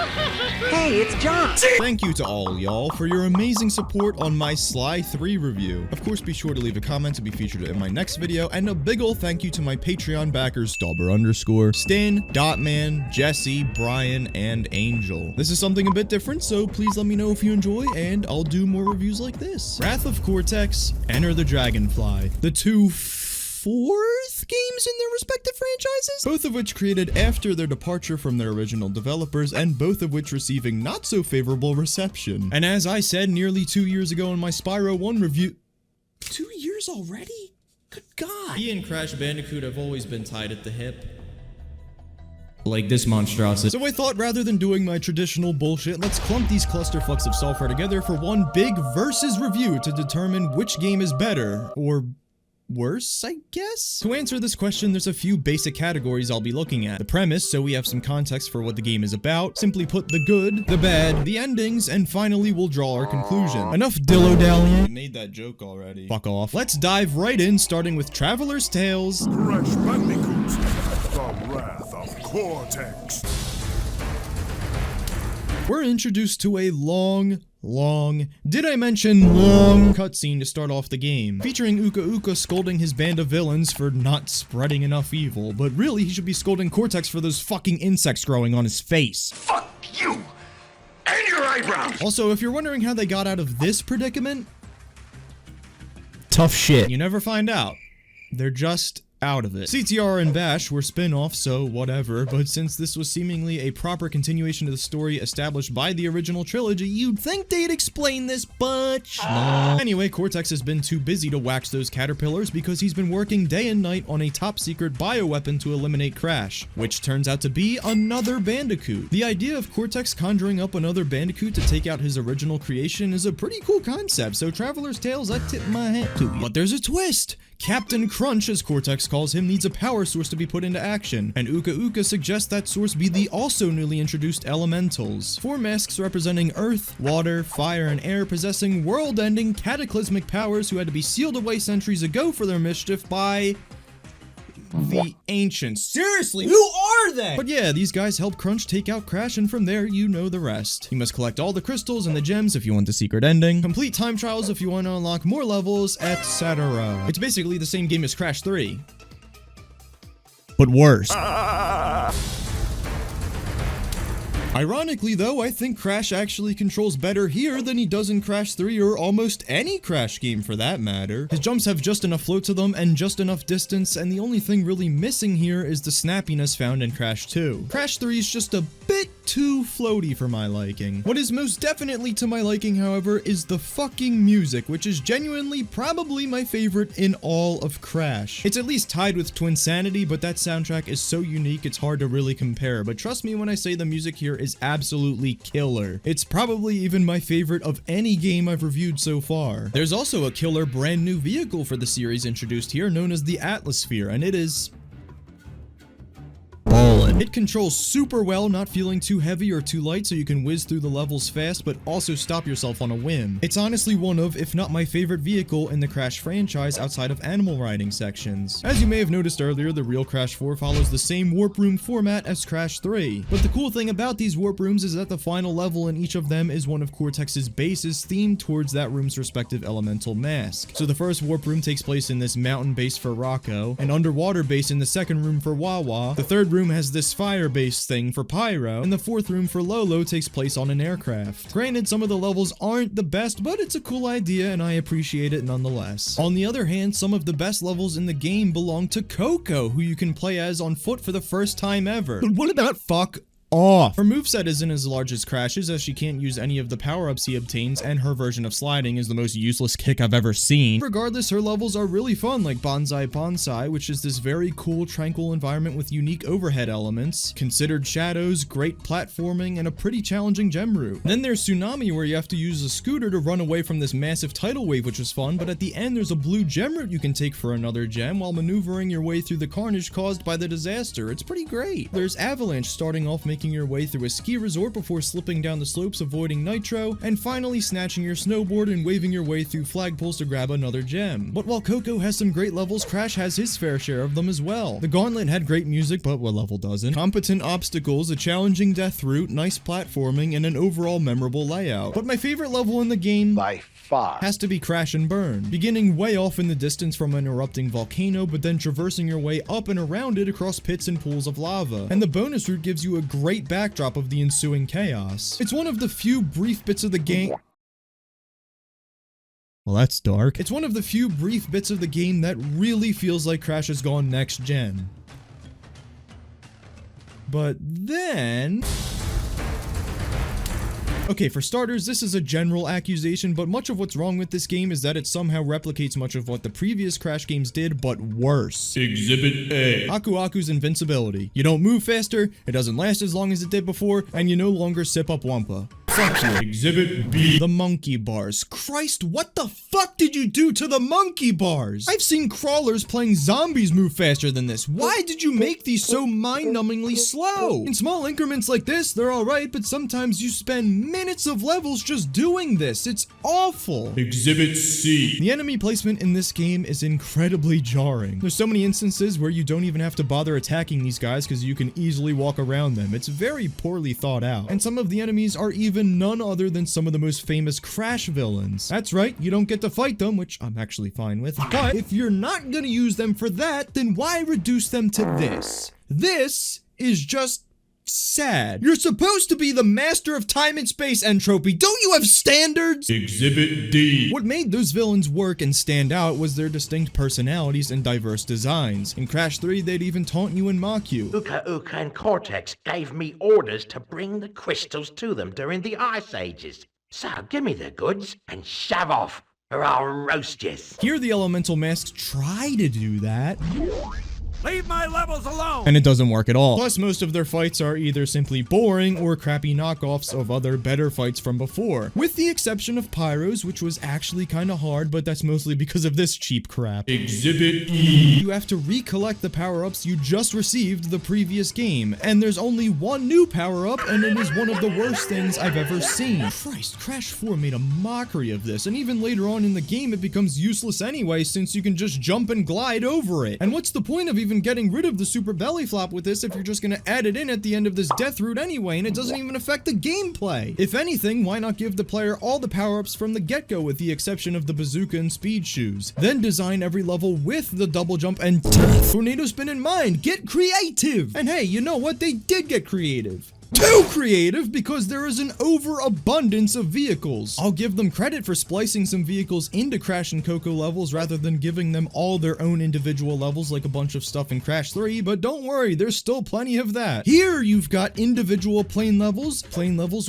Hey, it's John! Thank you to all y'all for your amazing support on my Sly 3 review. Of course, be sure to leave a comment to be featured in my next video, and a big ol' thank you to my Patreon backers, Dauber_, Stan, Dotman, Jesse, Brian, and Angel. This is something a bit different, so please let me know if you enjoy, and I'll do more reviews like this. Wrath of Cortex, Enter the Dragonfly. The two fourth games in their respective franchises, both of which created after their departure from their original developers, and both of which receiving not so favorable reception. And as I said nearly 2 years ago in my Spyro 1 review— 2 years already? Good God. He and Crash Bandicoot have always been tied at the hip. Like this monstrosity. So I thought rather than doing my traditional bullshit, let's clump these clusterfucks of software together for one big versus review to determine which game is better, or worse, I guess? To answer this question, there's a few basic categories I'll be looking at. The premise, so we have some context for what the game is about. Simply put, the good, the bad, the endings, and finally we'll draw our conclusion. Enough dillo-dallying. I made that joke already. Fuck off. Let's dive right in, starting with Traveler's Tales. Crash Bandicoot, the Wrath of Cortex. We're introduced to a long, did I mention long, cutscene to start off the game, featuring Uka Uka scolding his band of villains for not spreading enough evil, but really he should be scolding Cortex for those fucking insects growing on his face. Fuck you and your eyebrows. Also, if you're wondering how they got out of this predicament, tough shit. You never find out. They're just out of it. CTR and Bash were spin-offs, so whatever, but since this was seemingly a proper continuation of the story established by the original trilogy, you'd think they'd explain this, but no. Anyway, Cortex has been too busy to wax those caterpillars because he's been working day and night on a top-secret bioweapon to eliminate Crash, which turns out to be another Bandicoot. The idea of Cortex conjuring up another Bandicoot to take out his original creation is a pretty cool concept, so Traveler's Tales, I tip my hat to you. But there's a twist! Captain Crunch, as Cortex calls him, needs a power source to be put into action, and Uka Uka suggests that source be the also newly introduced elementals. 4 masks representing earth, water, fire, and air, possessing world-ending cataclysmic powers who had to be sealed away centuries ago for their mischief by the ancients. Seriously, who are they? But yeah, these guys help Crunch take out Crash, and from there, you know the rest. You must collect all the crystals and the gems if you want the secret ending, complete time trials if you want to unlock more levels, etc. It's basically the same game as Crash 3, but worse. Ironically though, I think Crash actually controls better here than he does in Crash 3 or almost any Crash game for that matter. His jumps have just enough float to them and just enough distance, and the only thing really missing here is the snappiness found in Crash 2. Crash 3 is just a bit too floaty for my liking. What is most definitely to my liking, however, is the fucking music, which is genuinely probably my favorite in all of Crash. It's at least tied with Twinsanity, but that soundtrack is so unique it's hard to really compare, but trust me when I say the music here is absolutely killer. It's probably even my favorite of any game I've reviewed so far. There's also a killer brand new vehicle for the series introduced here known as the Atmosphere, and it is ballin'. It controls super well, not feeling too heavy or too light, so you can whiz through the levels fast, but also stop yourself on a whim. It's honestly one of, if not my favorite vehicle in the Crash franchise outside of animal riding sections. As you may have noticed earlier, the real Crash 4 follows the same warp room format as Crash 3. But the cool thing about these warp rooms is that the final level in each of them is one of Cortex's bases themed towards that room's respective elemental mask. So the first warp room takes place in this mountain base for Rocco, an underwater base in the second room for Wawa, the third room has this fire base thing for Pyro, and the fourth room for Lolo takes place on an aircraft. Granted, some of the levels aren't the best, but it's a cool idea and I appreciate it nonetheless. On the other hand, some of the best levels in the game belong to Coco, who you can play as on foot for the first time ever. But what about fuck off? Her moveset isn't as large as Crash's, as she can't use any of the power-ups he obtains, and her version of sliding is the most useless kick I've ever seen. Regardless, her levels are really fun, like Bonsai Bonsai, which is this very cool, tranquil environment with unique overhead elements, considered shadows, great platforming, and a pretty challenging gem route. Then there's Tsunami, where you have to use a scooter to run away from this massive tidal wave, which is fun, but at the end there's a blue gem route you can take for another gem while maneuvering your way through the carnage caused by the disaster. It's pretty great. There's Avalanche starting off making making your way through a ski resort before slipping down the slopes avoiding nitro, and finally snatching your snowboard and waving your way through flagpoles to grab another gem. But while Coco has some great levels, Crash has his fair share of them as well. The Gauntlet had great music, but what level doesn't? Competent obstacles, a challenging death route, nice platforming, and an overall memorable layout. But my favorite level in the game By far. has to be Crash and Burn, beginning way off in the distance from an erupting volcano, but then traversing your way up and around it across pits and pools of lava. And the bonus route gives you a great backdrop of the ensuing chaos. It's one of the few brief bits of the game. Well, that's dark. It's one of the few brief bits of the game that really feels like Crash has gone next gen. But then... Okay, for starters, this is a general accusation, but much of what's wrong with this game is that it somehow replicates much of what the previous Crash games did, but worse. Exhibit A. Aku Aku's invincibility. You don't move faster, it doesn't last as long as it did before, and you no longer sip up Wumpa. Fuck you. Exhibit B. The monkey bars. Christ, what the fuck did you do to the monkey bars? I've seen crawlers playing zombies move faster than this. Why did you make these so mind-numbingly slow? In small increments like this, they're alright, but sometimes you spend minutes of levels just doing this. It's awful. Exhibit C. The enemy placement in this game is incredibly jarring. There's so many instances where you don't even have to bother attacking these guys because you can easily walk around them. It's very poorly thought out. And some of the enemies are even none other than some of the most famous Crash villains. That's right, you don't get to fight them, which I'm actually fine with. But if you're not gonna use them for that, then why reduce them to this? This is just sad. You're supposed to be the master of time and space entropy. Don't you have standards? Exhibit D. What made those villains work and stand out was their distinct personalities and diverse designs. In Crash 3, they'd even taunt you and mock you. Uka Uka and Cortex gave me orders to bring the crystals to them during the Ice Ages. So give me the goods and shove off, or I'll roast yous. Here, the elemental masks try to do that. Leave my levels alone! And it doesn't work at all. Plus, most of their fights are either simply boring or crappy knockoffs of other better fights from before. With the exception of Pyro's, which was actually kinda hard, but that's mostly because of this cheap crap. Exhibit E. You have to recollect the power-ups you just received the previous game, and there's only one new power-up, and it is one of the worst things I've ever seen. Christ, Crash 4 made a mockery of this, and even later on in the game it becomes useless anyway since you can just jump and glide over it. And what's the point of even getting rid of the super belly flop with this if you're just gonna add it in at the end of this death route anyway, and it doesn't even affect the gameplay? If anything, why not give the player all the power-ups from the get-go with the exception of the bazooka and speed shoes? Then design every level with the double jump and tornado spin in mind. Get creative! And hey, you know what? They did get creative. Too creative because there is an overabundance of vehicles. I'll give them credit for splicing some vehicles into Crash and Coco levels rather than giving them all their own individual levels like a bunch of stuff in Crash 3, but don't worry, there's still plenty of that. Here you've got individual plane levels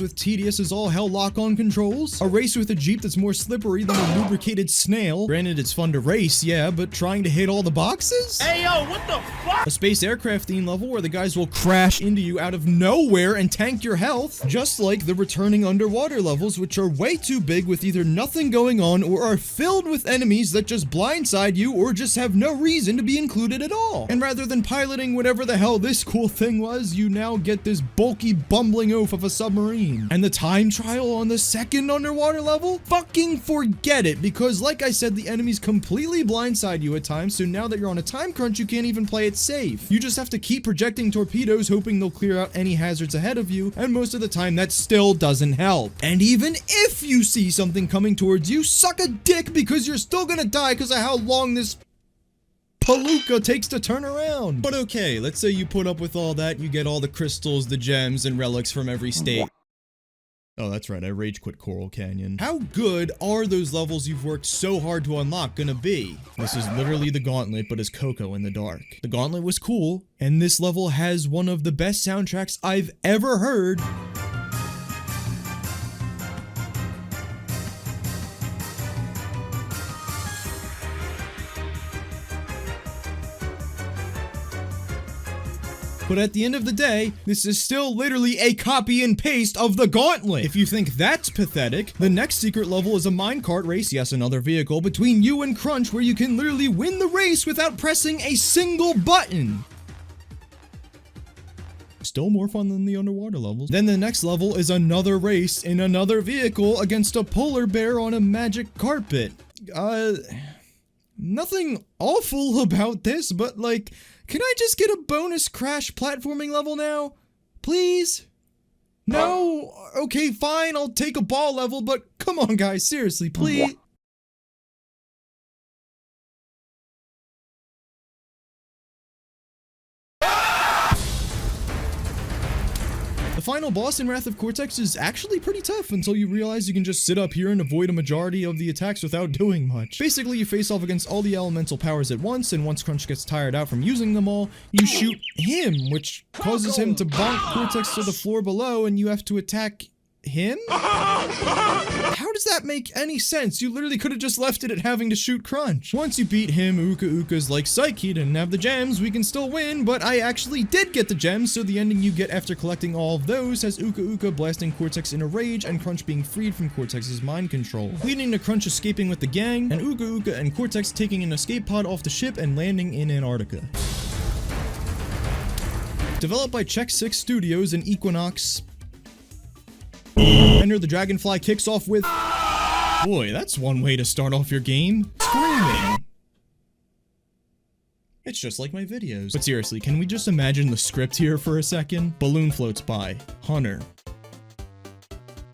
with tedious as all hell lock-on controls, a race with a Jeep that's more slippery than a lubricated snail. Granted, it's fun to race, yeah, but trying to hit all the boxes? Hey yo, what the fuck? A space aircraft theme level where the guys will crash into you out of nowhere and tank your health, just like the returning underwater levels, which are way too big with either nothing going on or are filled with enemies that just blindside you or just have no reason to be included at all. And rather than piloting whatever the hell this cool thing was, you now get this bulky bumbling oaf of a submarine. And the time trial on the second underwater level? Fucking forget it, because like I said, the enemies completely blindside you at times, so now that you're on a time crunch, you can't even play it safe. You just have to keep projecting torpedoes, hoping they'll clear out any hazards ahead of you, and most of the time that still doesn't help. And even if you see something coming towards you, suck a dick because you're still gonna die because of how long this palooka takes to turn around. But okay, let's say you put up with all that, you get all the crystals, the gems, and relics from every state. Oh, that's right, I rage quit Coral Canyon. How good are those levels you've worked so hard to unlock gonna be? This is literally the Gauntlet, but as Coco in the dark. The Gauntlet was cool, and this level has one of the best soundtracks I've ever heard. But at the end of the day, this is still literally a copy and paste of the Gauntlet. If you think that's pathetic, the next secret level is a minecart race, yes, another vehicle, between you and Crunch where you can literally win the race without pressing a single button. still more fun than the underwater levels. Then the next level is another race in another vehicle against a polar bear on a magic carpet. Nothing awful about this, but like, can I just get a bonus Crash platforming level now? Please? No? Okay, fine, I'll take a ball level, but come on guys, seriously, please. The final boss in Wrath of Cortex is actually pretty tough until you realize you can just sit up here and avoid a majority of the attacks without doing much. Basically, you face off against all the elemental powers at once, and once Crunch gets tired out from using them all, you shoot him, which causes him to bonk Cortex to the floor below, and you have to attack him? How does that make any sense? You literally could have just left it at having to shoot Crunch. Once you beat him, Uka's like, psych, he didn't have the gems, we can still win, but I actually did get the gems, so the ending you get after collecting all of those has Uka blasting Cortex in a rage and Crunch being freed from Cortex's mind control, leading to Crunch escaping with the gang, and Uka and Cortex taking an escape pod off the ship and landing in Antarctica. Developed by Check 6 Studios and Equinox. Enter the Dragonfly kicks off with... Boy, that's one way to start off your game. Screaming. It's just like my videos. But seriously, can we just imagine the script here for a second? Balloon floats by. Hunter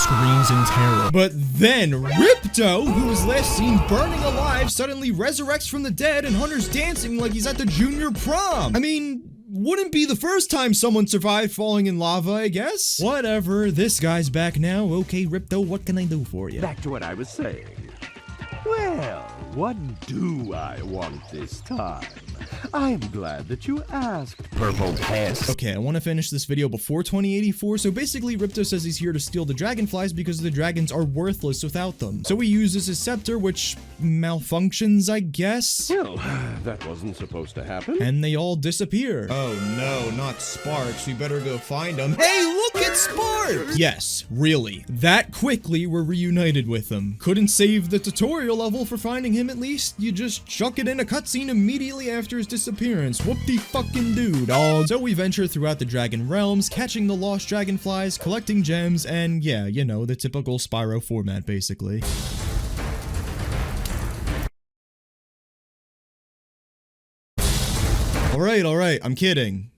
screams in terror. But then Ripto, who was last seen burning alive, suddenly resurrects from the dead and Hunter's dancing like he's at the junior prom. I mean... wouldn't be the first time someone survived falling in lava, I guess. Whatever, this guy's back now. Okay, Ripto, what can I do for you? Back to what I was saying. Well, what do I want this time? I'm glad that you asked, Purple Pants. Okay, I want to finish this video before 2084, so basically Ripto says he's here to steal the dragonflies because the dragons are worthless without them. So he uses his scepter, which malfunctions, I guess? Well, that wasn't supposed to happen. And they all disappear. Oh no, not Sparks, we better go find them. Hey, look at Sparks! Yes, really. That quickly we're reunited with him. Couldn't save the tutorial level for finding him at least, you just chuck it in a cutscene immediately after his disappearance. Whoop-de-fucking-do, dog. So we venture throughout the dragon realms, catching the lost dragonflies, collecting gems, and yeah, you know, the typical Spyro format, basically. Alright, I'm kidding.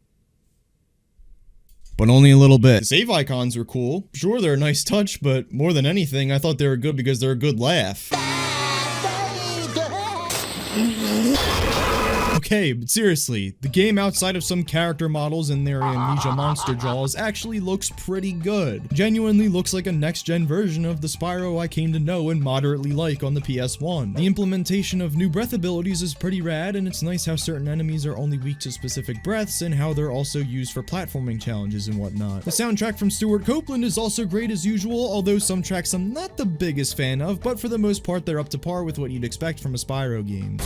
But only a little bit. The save icons are cool. Sure, they're a nice touch, but more than anything, I thought they were good because they're a good laugh. Okay, but seriously, the game outside of some character models and their amnesia monster jaws actually looks pretty good. Genuinely looks like a next-gen version of the Spyro I came to know and moderately like on the PS1. The implementation of new breath abilities is pretty rad, and it's nice how certain enemies are only weak to specific breaths and how they're also used for platforming challenges and whatnot. The soundtrack from Stuart Copeland is also great as usual, although some tracks I'm not the biggest fan of, but for the most part they're up to par with what you'd expect from a Spyro game.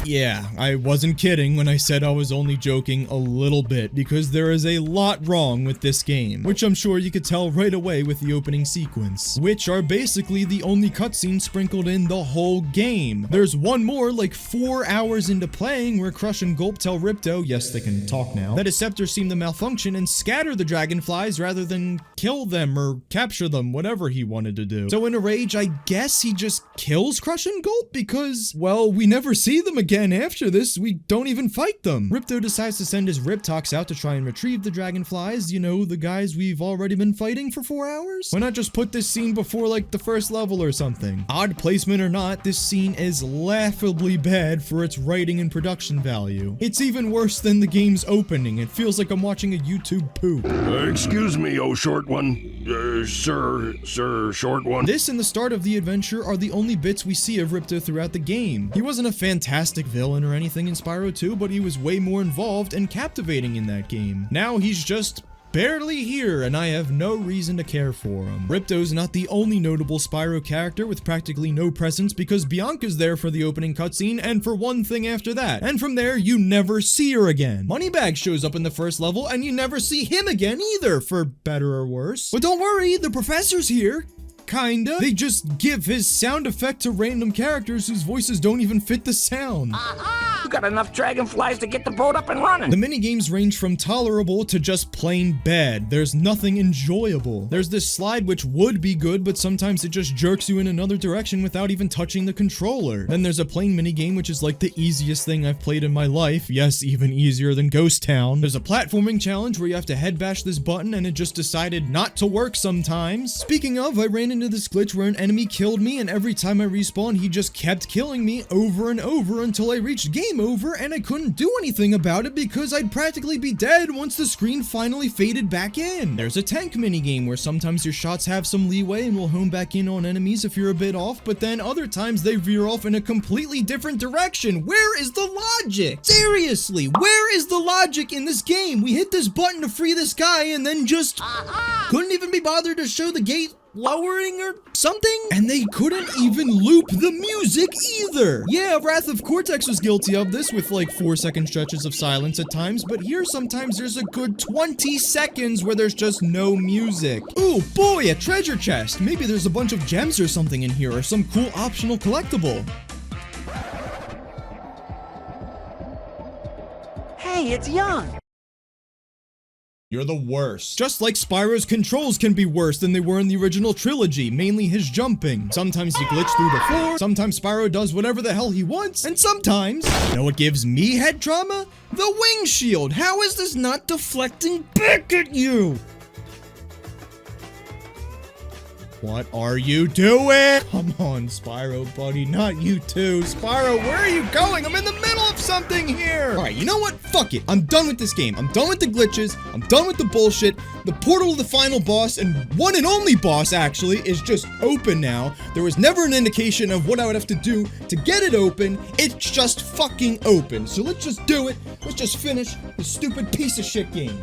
Yeah, I wasn't kidding when I said I was only joking a little bit, because there is a lot wrong with this game, which I'm sure you could tell right away with the opening sequence, which are basically the only cutscenes sprinkled in the whole game. There's one more like 4 hours into playing where Crush and Gulp tell Ripto, yes they can talk now, that his scepter seemed to malfunction and scatter the dragonflies rather than kill them or capture them, whatever he wanted to do. So in a rage, I guess he just kills Crush and Gulp because, well, we never see them again. After this, we don't even fight them. Ripto decides to send his Riptox out to try and retrieve the dragonflies, you know, the guys we've already been fighting for 4 hours? Why not just put this scene before like the first level or something? Odd placement or not, this scene is laughably bad for its writing and production value. It's even worse than the game's opening. It feels like I'm watching a YouTube poop. Excuse me, oh short one. Sir, short one. This and the start of the adventure are the only bits we see of Ripto throughout the game. He wasn't a fantastic villain or anything in Spyro 2, but he was way more involved and captivating in that game. Now he's just barely here, and I have no reason to care for him. Ripto's not the only notable Spyro character with practically no presence, because Bianca's there for the opening cutscene and for one thing after that, and from there you never see her again. Moneybag shows up in the first level and you never see him again either, for better or worse. But don't worry, the professor's here. kinda. They just give his sound effect to random characters whose voices don't even fit the sound. You got enough dragonflies to get the boat up and running. The minigames range from tolerable to just plain bad. There's nothing enjoyable. There's this slide which would be good, but sometimes it just jerks you in another direction without even touching the controller. Then there's a plain minigame which is like the easiest thing I've played in my life. Yes, even easier than Ghost Town. There's a platforming challenge where you have to head bash this button and it just decided not to work sometimes. Speaking of, I ran into this glitch where an enemy killed me and every time I respawned he just kept killing me over and over until I reached game over and I couldn't do anything about it because I'd practically be dead once the screen finally faded back in. There's a tank minigame where sometimes your shots have some leeway and will home back in on enemies if you're a bit off, but then other times they veer off in a completely different direction. Where is the logic? Seriously, where is the logic in this game? We hit this button to free this guy and then just couldn't even be bothered to show the gate lowering or something? And they couldn't even loop the music either. Yeah, Wrath of Cortex was guilty of this with like 4-second stretches of silence at times, but here sometimes there's a good 20 seconds where there's just no music. Ooh, boy, a treasure chest. Maybe there's a bunch of gems or something in here or some cool optional collectible. Hey, it's Young. You're the worst. Just like Spyro's controls can be worse than they were in the original trilogy, mainly his jumping. Sometimes you glitch through the floor, sometimes Spyro does whatever the hell he wants, and sometimes, you know what gives me head trauma? The wing shield. How is this not deflecting back at you? What are you doing? Come on, Spyro, buddy, not you too. Spyro, where are you going? I'm in the middle of something here. All right, you know what? Fuck it. I'm done with this game. I'm done with the glitches. I'm done with the bullshit. The portal to the final boss, and one and only boss, actually, is just open now. There was never an indication of what I would have to do to get it open. It's just fucking open. So let's just do it. Let's just finish this stupid piece of shit game.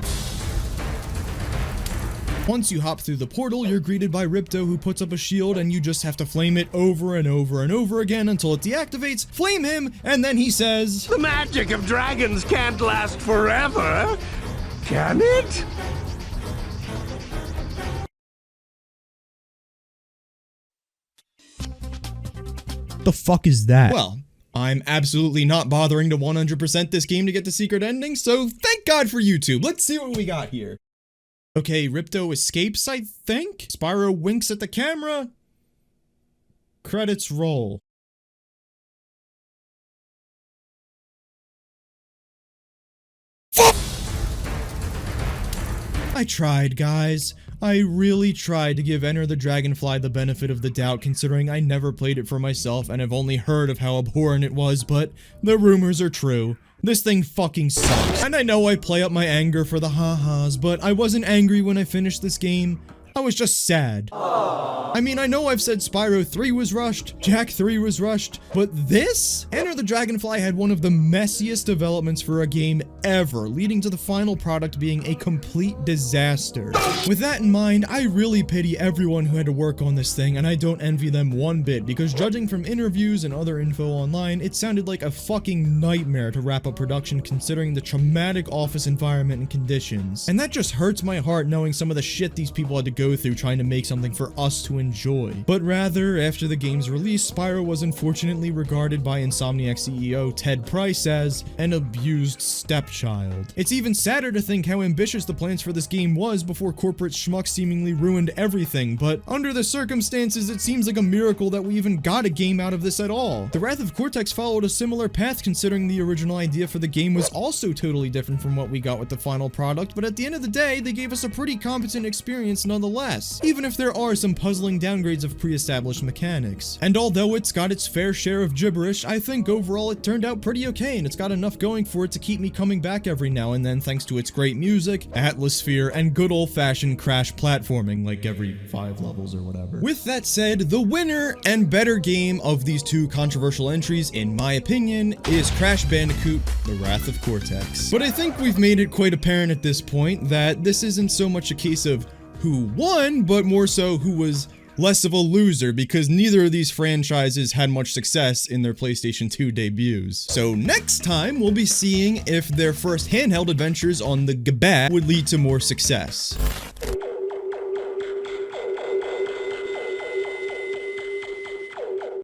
Once you hop through the portal, you're greeted by Ripto, who puts up a shield and you just have to flame it over and over and over again until it deactivates, flame him, and then he says, The magic of dragons can't last forever, can it? The fuck is that? Well, I'm absolutely not bothering to 100% this game to get the secret ending, so thank God for YouTube. Let's see what we got here. Okay, Ripto escapes, I think? Spyro winks at the camera. Credits roll. I tried, guys. I really tried to give Enter the Dragonfly the benefit of the doubt, considering I never played it for myself and have only heard of how abhorrent it was, but the rumors are true. This thing fucking sucks. And I know I play up my anger for the ha-has, but I wasn't angry when I finished this game. I was just sad. I mean, I know I've said Spyro 3 was rushed, Jak 3 was rushed, but this? Enter the Dragonfly had one of the messiest developments for a game ever, leading to the final product being a complete disaster. With that in mind, I really pity everyone who had to work on this thing, and I don't envy them one bit, because judging from interviews and other info online, it sounded like a fucking nightmare to wrap up production considering the traumatic office environment and conditions. And that just hurts my heart knowing some of the shit these people had to go through trying to make something for us to enjoy. But rather, after the game's release, Spyro was unfortunately regarded by Insomniac CEO Ted Price as an abused stepchild. It's even sadder to think how ambitious the plans for this game was before corporate schmucks seemingly ruined everything, but under the circumstances, it seems like a miracle that we even got a game out of this at all. The Wrath of Cortex followed a similar path considering the original idea for the game was also totally different from what we got with the final product, but at the end of the day, they gave us a pretty competent experience nonetheless, even if there are some puzzling downgrades of pre-established mechanics. And although it's got its fair share of gibberish, I think overall it turned out pretty okay, and it's got enough going for it to keep me coming back every now and then thanks to its great music, atmosphere, and good old-fashioned Crash platforming like every 5 levels or whatever. With that said, the winner and better game of these two controversial entries, in my opinion, is Crash Bandicoot: The Wrath of Cortex. But I think we've made it quite apparent at this point that this isn't so much a case of who won, but more so who was less of a loser, because neither of these franchises had much success in their PlayStation 2 debuts. So next time, we'll be seeing if their first handheld adventures on the GBA would lead to more success.